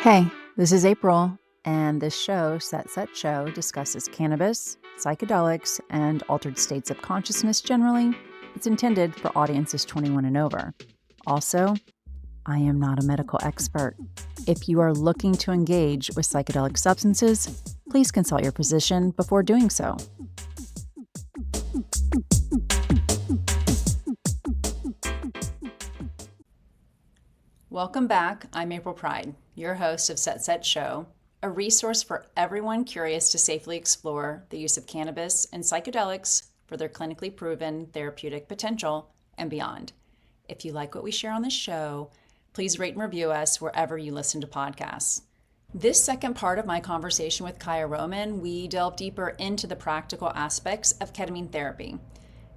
Hey, this is April, and this show, SetSet Show, discusses cannabis, psychedelics, and altered states of consciousness generally. It's intended for audiences 21 and over. Also, I am not a medical expert. If you are looking to engage with psychedelic substances, please consult your physician before doing so. Welcome back. I'm April Pride, your host of SetSet Show, a resource for everyone curious to safely explore the use of cannabis and psychedelics for their clinically proven therapeutic potential and beyond. If you like what we share on the show, please rate and review us wherever you listen to podcasts. This second part of my conversation with Kaia Roman, we delve deeper into the practical aspects of ketamine therapy.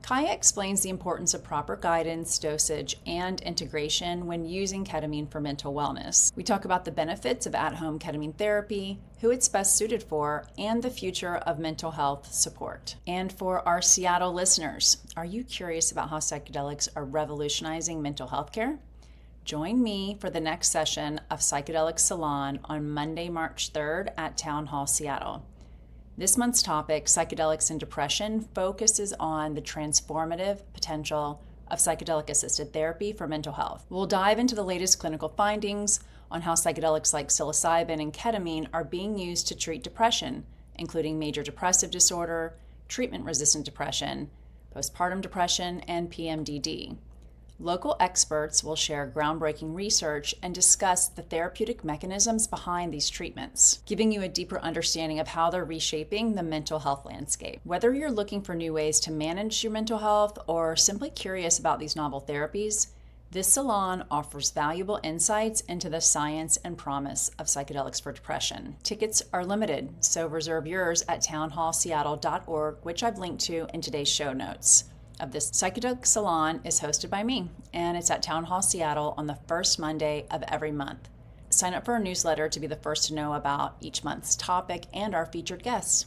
Kaia explains the importance of proper guidance, dosage, and integration when using ketamine for mental wellness. We talk about the benefits of at-home ketamine therapy, who it's best suited for, and the future of mental health support. And for our Seattle listeners, are you curious about how psychedelics are revolutionizing mental health care? Join me for the next session of Psychedelic Salon on Monday, March 3rd at Town Hall, Seattle. This month's topic, Psychedelics and Depression, focuses on the transformative potential of psychedelic-assisted therapy for mental health. We'll dive into the latest clinical findings on how psychedelics like psilocybin and ketamine are being used to treat depression, including major depressive disorder, treatment-resistant depression, postpartum depression, and PMDD. Local experts will share groundbreaking research and discuss the therapeutic mechanisms behind these treatments, giving you a deeper understanding of how they're reshaping the mental health landscape. Whether you're looking for new ways to manage your mental health or simply curious about these novel therapies, this salon offers valuable insights into the science and promise of psychedelics for depression. Tickets are limited, so reserve yours at townhallseattle.org, which I've linked to in today's show notes. Of this Psychedelic Salon is hosted by me, and it's at Town Hall Seattle on the first Monday of every month. Sign up for our newsletter to be the first to know about each month's topic and our featured guests.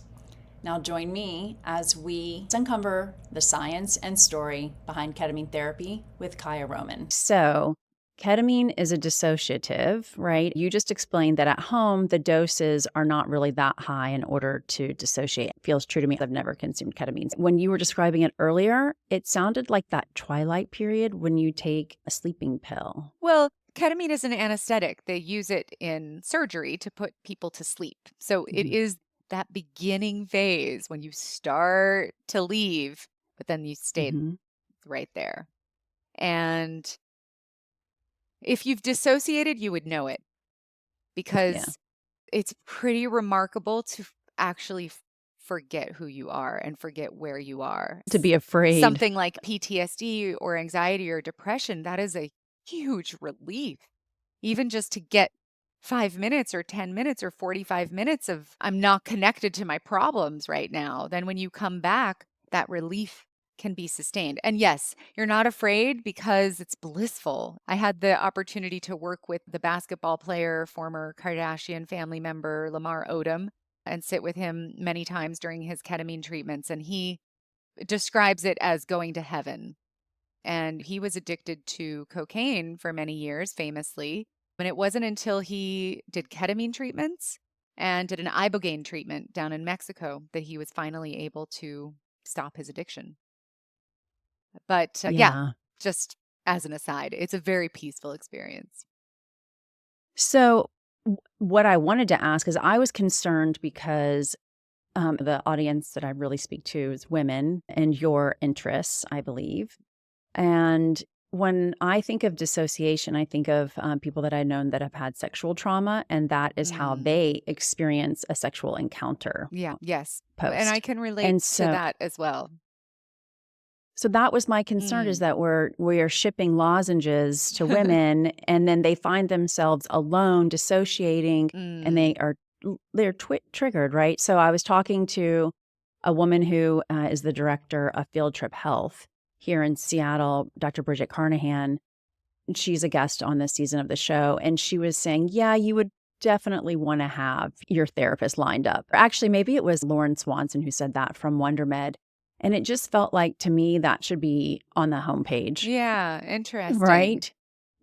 Now join me as we uncover the science and story behind ketamine therapy with Kaia Roman. So, ketamine is a dissociative, right? You just explained that at home, the doses are not really that high in order to dissociate. It feels true to me. I've never consumed ketamine. When you were describing it earlier, it sounded like that twilight period when you take a sleeping pill. Well, ketamine is an anesthetic. They use it in surgery to put people to sleep. So it is that beginning phase when you start to leave, but then you stay right there. And if you've dissociated, you would know it because it's pretty remarkable to actually forget who you are and forget where you are. To be afraid. Something like PTSD or anxiety or depression, that is a huge relief. Even just to get 5 minutes or 10 minutes or 45 minutes of I'm not connected to my problems right now. Then when you come back, that relief can be sustained. And yes, you're not afraid because it's blissful. I had the opportunity to work with the basketball player, former Kardashian family member, Lamar Odom, and sit with him many times during his ketamine treatments. And he describes it as going to heaven. And he was addicted to cocaine for many years, famously. And it wasn't until he did ketamine treatments and did an ibogaine treatment down in Mexico that he was finally able to stop his addiction. But just as an aside, it's a very peaceful experience. So what I wanted to ask is I was concerned because the audience that I really speak to is women and your interests, I believe. And when I think of dissociation, I think of people that I've known that have had sexual trauma, and that is how they experience a sexual encounter. Yes. Post. And I can relate to that as well. So that was my concern is that we are shipping lozenges to women and then they find themselves alone, dissociating, and they're triggered, right? So I was talking to a woman who is the director of Field Trip Health here in Seattle, Dr. Bridget Carnahan. She's a guest on this season of the show. And she was saying, yeah, you would definitely want to have your therapist lined up. Or actually, maybe it was Lauren Swanson who said that from WonderMed. And it just felt like, to me, that should be on the homepage. Yeah, interesting. Right?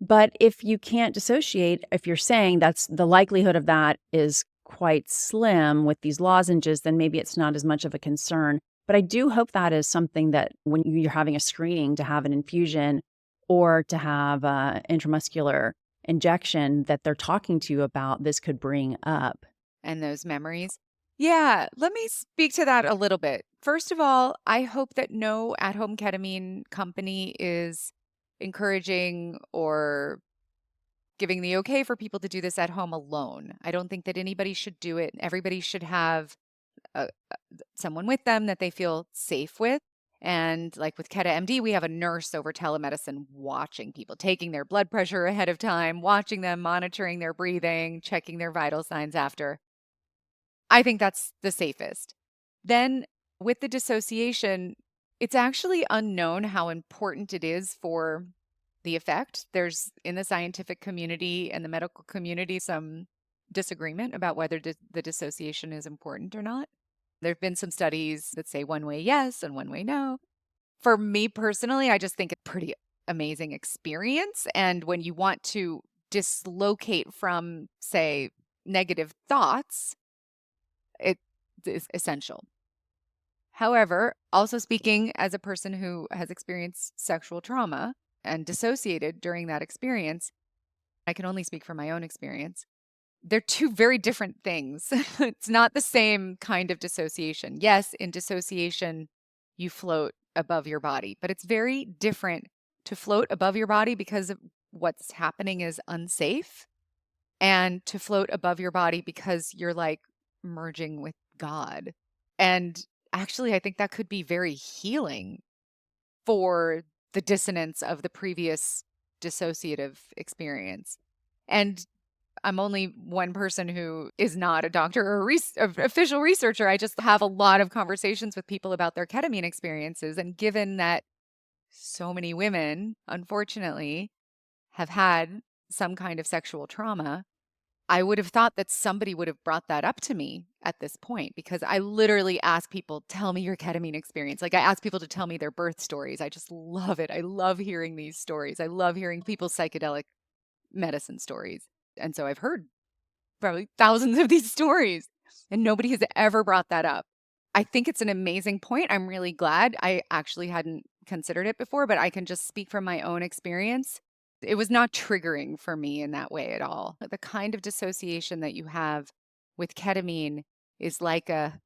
But if you can't dissociate, if you're saying that's the likelihood of that is quite slim with these lozenges, then maybe it's not as much of a concern. But I do hope that is something that when you're having a screening to have an infusion or to have intramuscular injection that they're talking to you about, this could bring up. And those memories. Yeah, let me speak to that a little bit. First of all, I hope that no at-home ketamine company is encouraging or giving the okay for people to do this at home alone. I don't think that anybody should do it. Everybody should have someone with them that they feel safe with. And like with Keta MD, we have a nurse over telemedicine watching people, taking their blood pressure ahead of time, watching them, monitoring their breathing, checking their vital signs after. I think that's the safest. Then with the dissociation, it's actually unknown how important it is for the effect. There's in the scientific community and the medical community some disagreement about whether the dissociation is important or not. There have been some studies that say one way yes and one way no. For me personally, I just think it's a pretty amazing experience. And when you want to dislocate from, say, negative thoughts, it is essential. However, also speaking as a person who has experienced sexual trauma and dissociated during that experience, I can only speak from my own experience. They're two very different things. It's not the same kind of dissociation. Yes, in dissociation, you float above your body, but it's very different to float above your body because of what's happening is unsafe, and to float above your body because you're like merging with God. And actually, I think that could be very healing for the dissonance of the previous dissociative experience. And I'm only one person who is not a doctor or official researcher. I just have a lot of conversations with people about their ketamine experiences. And given that so many women, unfortunately, have had some kind of sexual trauma, I would have thought that somebody would have brought that up to me at this point, because I literally ask people, tell me your ketamine experience. Like I ask people to tell me their birth stories. I just love it. I love hearing these stories. I love hearing people's psychedelic medicine stories. And so I've heard probably thousands of these stories, and nobody has ever brought that up. I think it's an amazing point. I'm really glad. I actually hadn't considered it before, but I can just speak from my own experience. It was not triggering for me in that way at all. The kind of dissociation that you have with ketamine is like a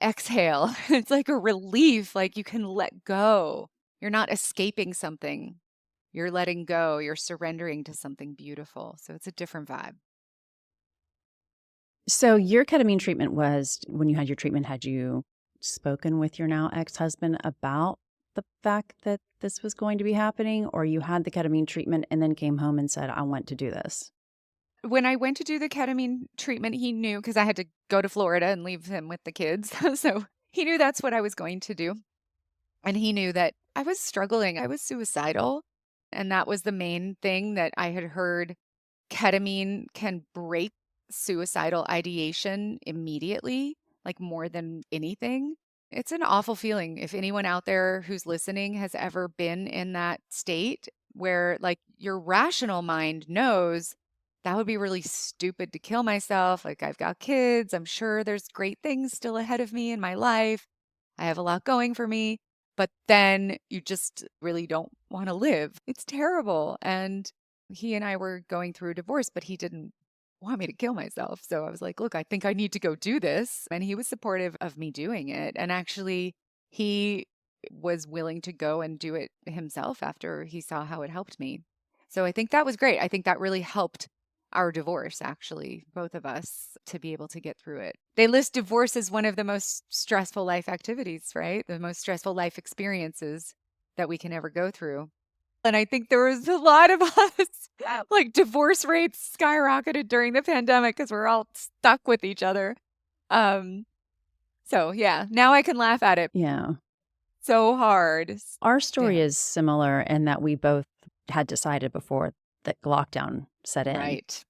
exhale. It's like a relief, like you can let go. You're not escaping something. You're letting go. You're surrendering to something beautiful. So it's a different vibe. So your ketamine treatment was, when you had your treatment, had you spoken with your now ex-husband about the fact that this was going to be happening, or you had the ketamine treatment and then came home and said, I want to do this? When I went to do the ketamine treatment, he knew, because I had to go to Florida and leave him with the kids. So he knew that's what I was going to do. And he knew that I was struggling. I was suicidal. And that was the main thing that I had heard. Ketamine can break suicidal ideation immediately, like more than anything. It's an awful feeling. If anyone out there who's listening has ever been in that state where like your rational mind knows that would be really stupid to kill myself. Like I've got kids. I'm sure there's great things still ahead of me in my life. I have a lot going for me, but then you just really don't want to live. It's terrible. And he and I were going through a divorce, but he didn't want me to kill myself. So I was like, look, I think I need to go do this. And he was supportive of me doing it. And actually, he was willing to go and do it himself after he saw how it helped me. So I think that was great. I think that really helped our divorce, actually, both of us, to be able to get through it. They list divorce as one of the most stressful life activities, right? The most stressful life experiences that we can ever go through. And I think there was a lot of us, like divorce rates skyrocketed during the pandemic because we're all stuck with each other. So yeah, now I can laugh at it. Yeah. So hard. Our story Yeah. is similar in that we both had decided before that lockdown set in. Right.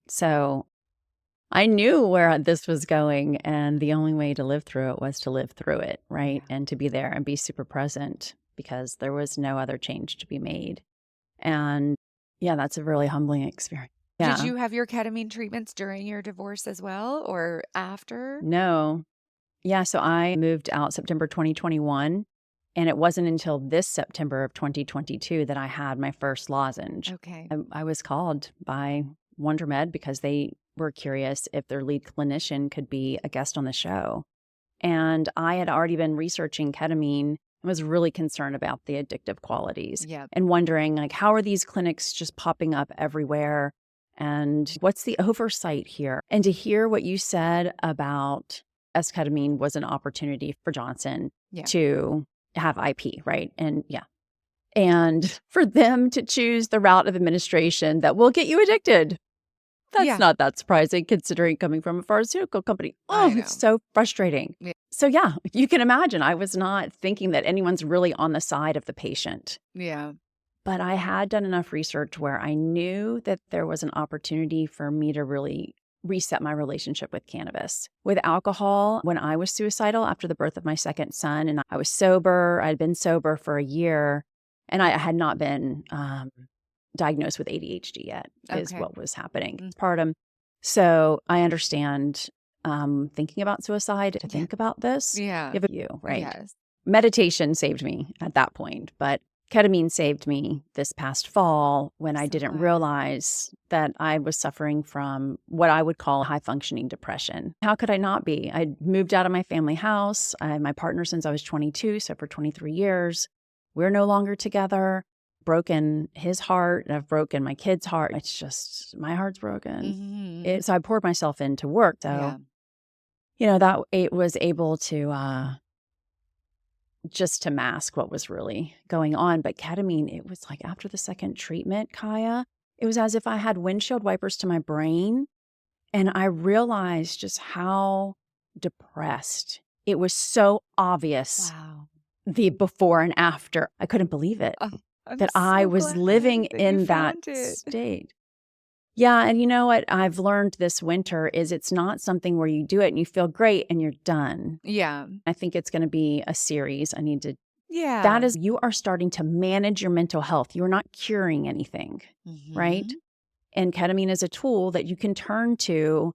So I knew where this was going, and the only way to live through it was to live through it, right? Yeah. And to be there and be super present, because there was no other change to be made. And Yeah, that's a really humbling experience. Did Yeah. you have your ketamine treatments during your divorce as well or after? No. Yeah, so I moved out September 2021, and it wasn't until this September of 2022 that I had my first lozenge. Okay. I was called by WonderMed because they were curious if their lead clinician could be a guest on the show. And I had already been researching ketamine and was really concerned about the addictive qualities Yeah. and wondering, like, how are these clinics just popping up everywhere? And what's the oversight here? And to hear what you said about esketamine was an opportunity for Johnson Yeah. to have IP, right? And yeah. And for them to choose the route of administration that will get you addicted. That's Yeah. not that surprising considering coming from a pharmaceutical company. I Oh, know. it's so frustrating. Yeah. So yeah, you can imagine I was not thinking that anyone's really on the side of the patient. Yeah. But I had done enough research where I knew that there was an opportunity for me to really reset my relationship with cannabis. With alcohol, when I was suicidal after the birth of my second son, and I was sober, I'd been sober for a year, and I had not been diagnosed with ADHD yet, is Okay. what was happening. Mm. Postpartum. So I understand thinking about suicide, to Yeah. think about this. Yeah. Give it you, right? Yes. Meditation saved me at that point, but ketamine saved me this past fall when I So didn't glad. realize that I was suffering from what I would call high functioning depression. How could I not be? I moved out of my family house. I had my partner since I was 22, so for 23 years. We're no longer together. Broken his heart, and I've broken my kid's heart. It's just, my heart's broken. Mhm. So I poured myself into work. So, Yeah. that it was able to just to mask what was really going on. But ketamine, it was like after the second treatment, Kaia, it was as if I had windshield wipers to my brain. And I realized just how depressed it was. So obvious, Wow. the before and after. I couldn't believe it, Oh, I'm that I so was glad living that you in that found it. state. Yeah, and you know what I've learned this winter is it's not something where you do it and you feel great and you're done. Yeah. I think it's going to be a series. I need to. Yeah. That is, you are starting to manage your mental health. You're not curing anything, right? Mhm. And ketamine is a tool that you can turn to.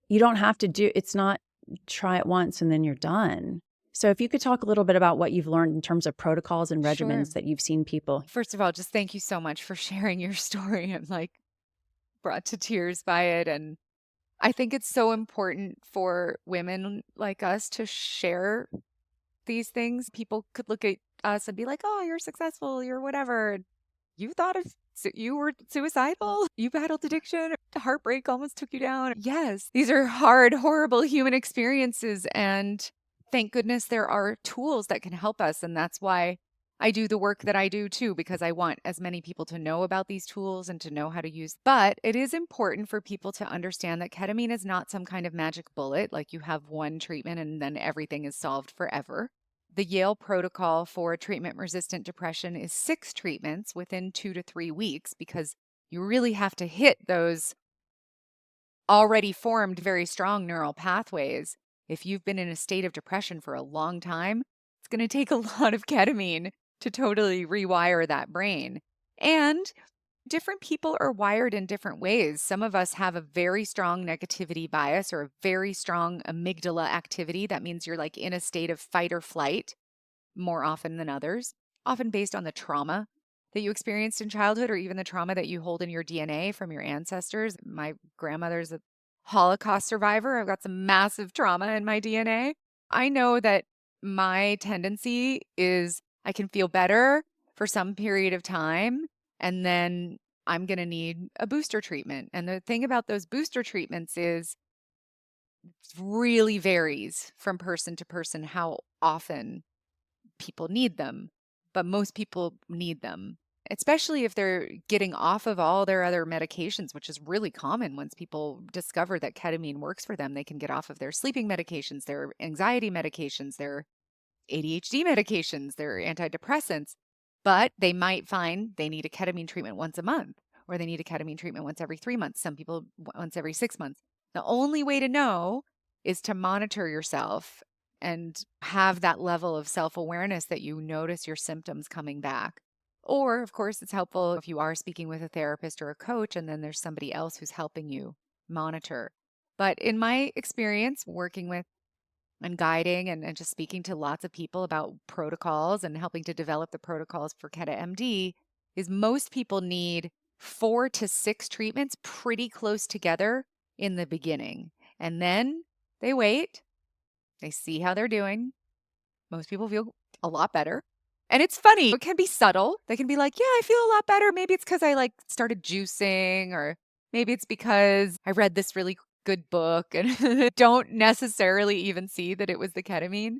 You don't have to do, it's not try it once and then you're done. So if you could talk a little bit about what you've learned in terms of protocols and Sure. regimens that you've seen people. First of all, just thank you so much for sharing your story. I'm like brought to tears by it. And I think it's so important for women like us to share these things. People could look at us and be like, oh, you're successful, you're whatever. You thought of, you were suicidal, you battled addiction, heartbreak almost took you down. Yes, these are hard, horrible human experiences. And thank goodness there are tools that can help us. And that's why I do the work that I do too, because I want as many people to know about these tools and to know how to use. But it is important for people to understand that ketamine is not some kind of magic bullet, like you have one treatment and then everything is solved forever. The Yale protocol for treatment-resistant depression is 6 treatments within 2 to 3 weeks because you really have to hit those already formed very strong neural pathways. If you've been in a state of depression for a long time, it's going to take a lot of ketamine to totally rewire that brain. And different people are wired in different ways. Some of us have a very strong negativity bias or a very strong amygdala activity. That means you're like in a state of fight or flight more often than others, often based on the trauma that you experienced in childhood or even the trauma that you hold in your DNA from your ancestors. My grandmother's a Holocaust survivor. I've got some massive trauma in my DNA. I know that my tendency is I can feel better for some period of time and then I'm going to need a booster treatment. And the thing about those booster treatments is it really varies from person to person how often people need them, but most people need them, especially if they're getting off of all their other medications, which is really common once people discover that ketamine works for them. They can get off of their sleeping medications, their anxiety medications, their ADHD medications, their antidepressants, but they might find they need a ketamine treatment once a month, or they need a ketamine treatment once every 3 months. Some people once every 6 months. The only way to know is to monitor yourself and have that level of self-awareness that you notice your symptoms coming back Or, of course, it's helpful if you are speaking with a therapist or a coach, and then there's somebody else who's helping you monitor. But in my experience working with and guiding and just speaking to lots of people about protocols and helping to develop the protocols for Keta MD, is most people need 4 to 6 treatments pretty close together in the beginning. And then they wait, they see how they're doing. Most people feel a lot better. And it's funny, it can be subtle. They can be like, yeah, I feel a lot better. Maybe it's because I like started juicing, or maybe it's because I read this really good book and don't necessarily even see that it was the ketamine.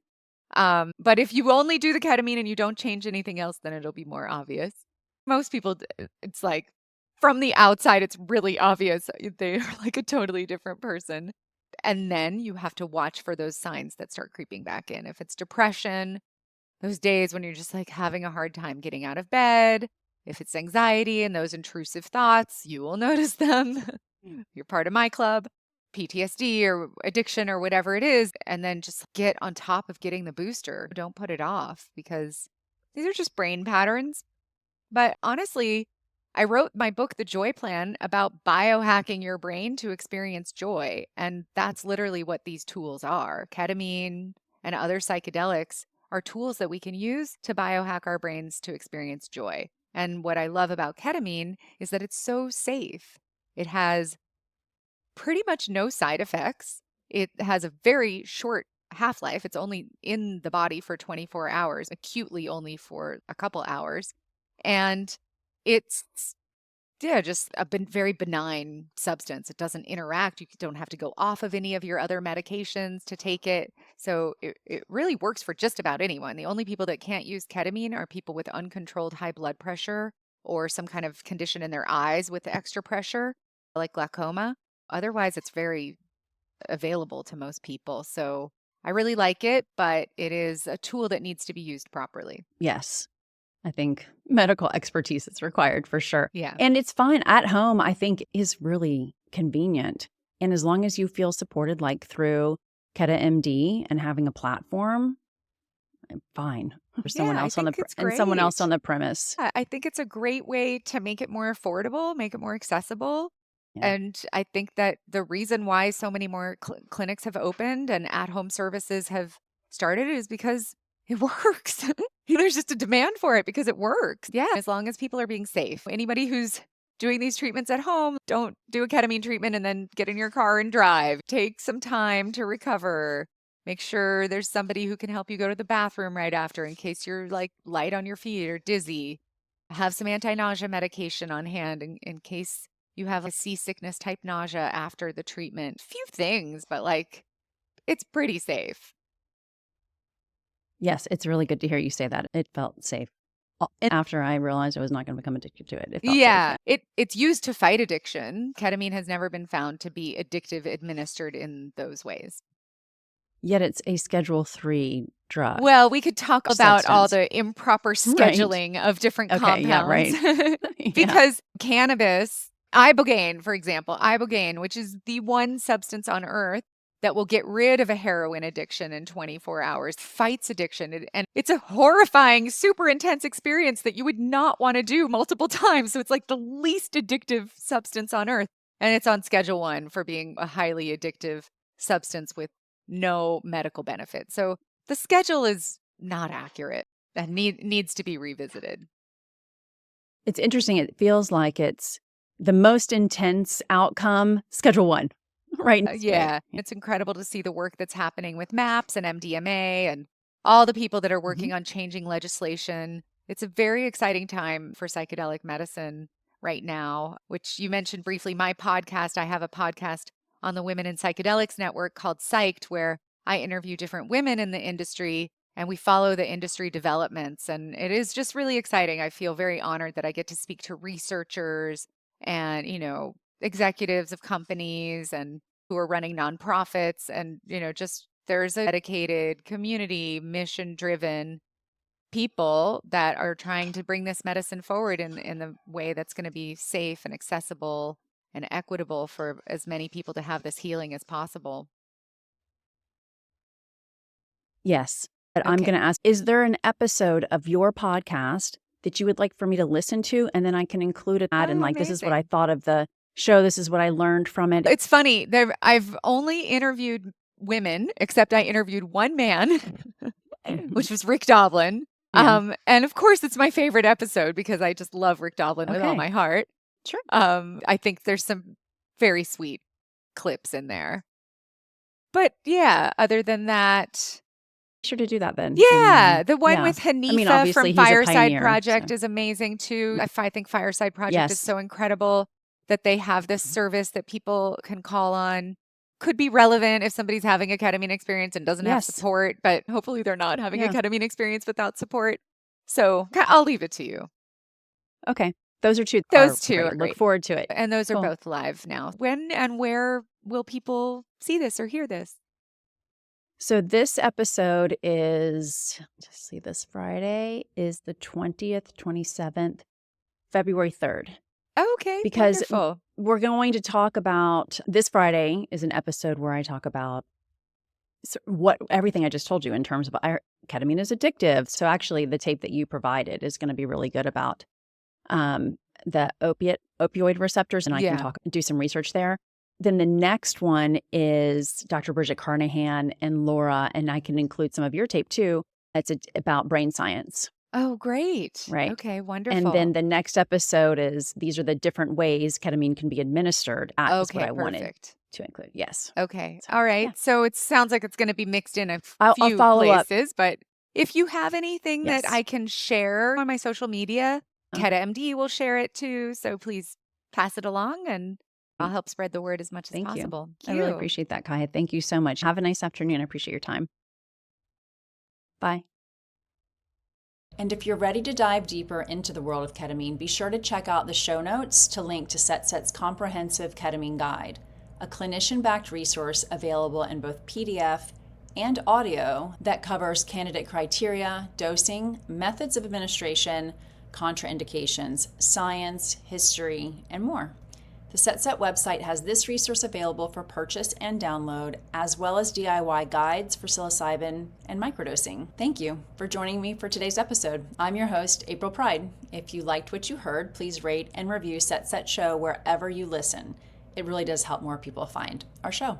But if you only do the ketamine and you don't change anything else, then it'll be more obvious. Most people, it's like from the outside, it's really obvious. They are like a totally different person. And then you have to watch for those signs that start creeping back in. If it's depression, those days when you're just like having a hard time getting out of bed, if it's anxiety and those intrusive thoughts, you will notice them. You're part of my club. PTSD or addiction or whatever it is, and then just get on top of getting the booster. Don't put it off, because these are just brain patterns. But honestly, I wrote my book, The Joy Plan, about biohacking your brain to experience joy. And that's literally what these tools are. Ketamine and other psychedelics are tools that we can use to biohack our brains to experience joy. And what I love about ketamine is that it's so safe. It has pretty much no side effects. It has a very short half-life. It's only in the body for 24 hours, acutely only for a couple hours. And it's, yeah, just a very benign substance. It doesn't interact. You don't have to go off of any of your other medications to take it. So it really works for just about anyone. The only people that can't use ketamine are people with uncontrolled high blood pressure or some kind of condition in their eyes with extra pressure, like glaucoma. Otherwise, it's very available to most people. So I really like it, but it is a tool that needs to be used properly. Yes. I think medical expertise is required for sure. Yeah. And it's fine at home, I think is really convenient. And as long as you feel supported, like through Keta MD and having a platform, fine. For someone Yeah, I else on the think it's and someone else on great. the premise. I think it's a great way to make it more affordable, make it more accessible. Yeah. And I think that the reason why so many more clinics have opened and at-home services have started is because it works. There's just a demand for it because it works. Yeah, as long as people are being safe. Anybody who's doing these treatments at home, don't do a ketamine treatment and then get in your car and drive. Take some time to recover. Make sure there's somebody who can help you go to the bathroom right after in case you're like light on your feet or dizzy. Have some anti-nausea medication on hand in case you have a seasickness type nausea after the treatment. Few things, but like it's pretty safe. Yes, it's really good to hear you say that. It felt safe. And after I realized I was not going to become addicted to it, it felt safe. Yeah, it's used to fight addiction. Ketamine has never been found to be addictive administered in those ways. Yet it's a Schedule 3 drug. Well, we could talk about all substance. the improper Right. scheduling of different Okay, yeah, right. compounds. Yeah. Because cannabis, ibogaine, for example, ibogaine, which is the one substance on earth that will get rid of a heroin addiction in 24 hours, fights addiction. And it's a horrifying, super intense experience that you would not want to do multiple times. So it's like the least addictive substance on earth. And it's on Schedule 1 for being a highly addictive substance with no medical benefit. So the schedule is not accurate and needs to be revisited. It's interesting. It feels like it's the most intense outcome, Schedule 1, right? Yeah, it's incredible to see the work that's happening with MAPS and MDMA and all the people that are working on changing legislation. It's a very exciting time for psychedelic medicine right now, which you mentioned briefly. My podcast, I have a podcast on the Women in Psychedelics Network called Psyched, where I interview different women in the industry and we follow the industry developments. And it is just really exciting. I feel very honored that I get to speak to researchers and, executives of companies and who are running nonprofits. And, just there's a dedicated community, mission driven people that are trying to bring this medicine forward in the way that's going to be safe and accessible and equitable for as many people to have this healing as possible. Yes. But I'm going to ask, is there an episode of your podcast that you would like for me to listen to, and then I can include an ad and like, this is what I Amazing. thought of the show. This is what I learned from it. It's funny. I've only interviewed women, except I interviewed one man, which was Rick Doblin. Yeah. And of course, it's my favorite episode because I just love Rick Doblin with all Okay. my heart. Sure. I think there's some very sweet clips in there. But yeah, other than that, Sure to do that then. yeah, And the one yeah. with I mean, Hanifa obviously from he's a Fireside pioneer. Project So. is amazing too. I think Fireside Project is Yes. so incredible that they have this service that people can call on. Could be relevant if somebody's having a ketamine experience and doesn't have Yes. support, but hopefully they're not having a Yeah. ketamine experience without support. So I'll leave it to you. Okay. Those are two. Those two are Look great. forward to it. And those are Cool. both live now. When and where will people see this or hear this? So this episode is, just see, this Friday is the 20th, 27th, February 3rd. Okay, Because wonderful. we're going to talk about, this Friday is an episode where I talk about what everything I just told you in terms of ketamine is addictive. So actually the tape that you provided is going to be really good about the opioid receptors, and I can do some research there. Then the next one is Dr. Bridget Carnahan and Laura, and I can include some of your tape too. It's about brain science. Oh, great. Right. Okay, wonderful. And then the next episode is, these are the different ways ketamine can be administered. That's what I wanted to include. Yes. Okay. All right. Yeah. So it sounds like it's going to be mixed in a few I'll follow places, up. But if you have anything that I can share on my social media, KetaMD will share it too. So please pass it along and I'll help spread the word as much as possible. I really appreciate that, Kaia. Thank you so much. Have a nice afternoon. I appreciate your time. Bye. And if you're ready to dive deeper into the world of ketamine, be sure to check out the show notes to link to SetSet's comprehensive ketamine guide, a clinician-backed resource available in both PDF and audio that covers candidate criteria, dosing, methods of administration, contraindications, science, history, and more. The SetSet website has this resource available for purchase and download, as well as DIY guides for psilocybin and microdosing. Thank you for joining me for today's episode. I'm your host, April Pride. If you liked what you heard, please rate and review SetSet Show wherever you listen. It really does help more people find our show.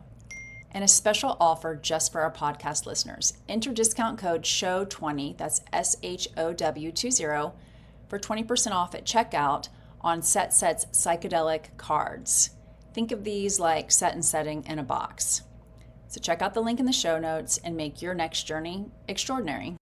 And a special offer just for our podcast listeners. Enter discount code SHOW20, that's SHOW20, for 20% off at checkout on SetSet's psychedelic cards. Think of these like set and setting in a box. So check out the link in the show notes and make your next journey extraordinary.